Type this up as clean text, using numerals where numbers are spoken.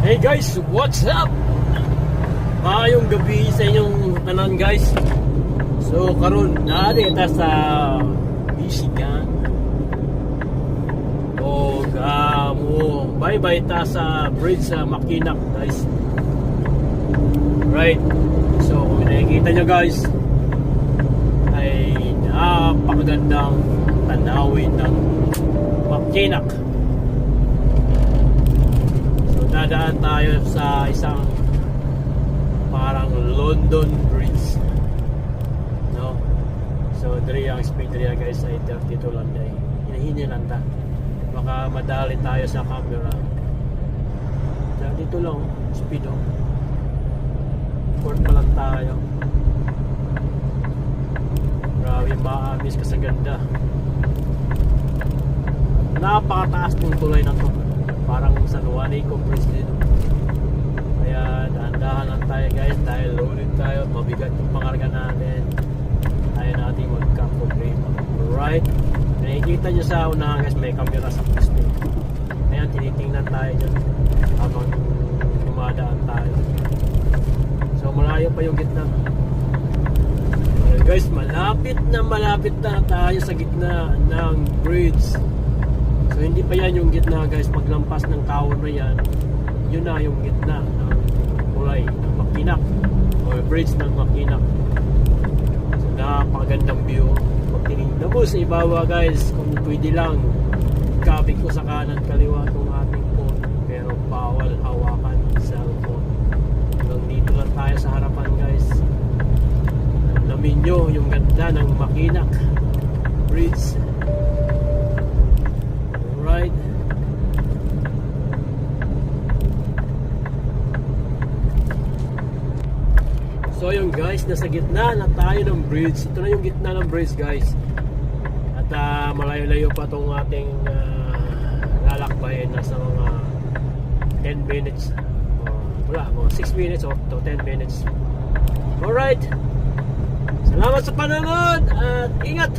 Hey guys, what's up? Maayong gabi sa inyong tanan guys. So karon naari kita sa Michigan. O mo bye-bye ta sa bridge sa Mackinac guys. Right. So kung nakikita nyo guys, ay napakagandang tanawin ng Mackinac. Dadaan tayo sa isang parang London Bridge, no? So diri ang speed diri guys ay 32 lang day. Hinahini lang ta. Baka madali tayo sa camera. Dito lang speed oh. Port pa lang tayo. Grabe maamis ka sa ganda. Napakataas ng tulay na to. Parang San Juanico Bridge din. Kaya dahan-dahan lang tayo guys dahil loaded tayo, mabigat yung pangarga natin. Tayo natin magka-problema. Alright, nakikita nyo sa unahan guys, may camera sa piste. Ayan, tinitingnan tayo dyan habang dumadaan tayo. So malayo pa yung gitna. Alright guys, malapit na tayo sa gitna ng bridge. So hindi pa yan yung gitna guys, paglampas ng tower na yan, yun na yung gitna ng kulay ng Mackinac o bridge ng Mackinac. So napakagandang view. Pag tinignan mo sa ibabaw guys, kung pwede lang kabig ko sa kanan kaliwa itong ating phone, pero bawal hawakan cellphone. Hanggang dito lang tayo sa harapan guys. Alamin nyo yung ganda ng Mackinac Bridge. Right. So yung guys, nasa gitna na tayo ng bridge. Ito na yung gitna ng bridge guys. At malayo-layo pa itong ating lalakbayin. Nasa mga 10 minutes. Wala, mga 6 minutes o 10 minutes. Alright. Salamat sa panonood at ingat!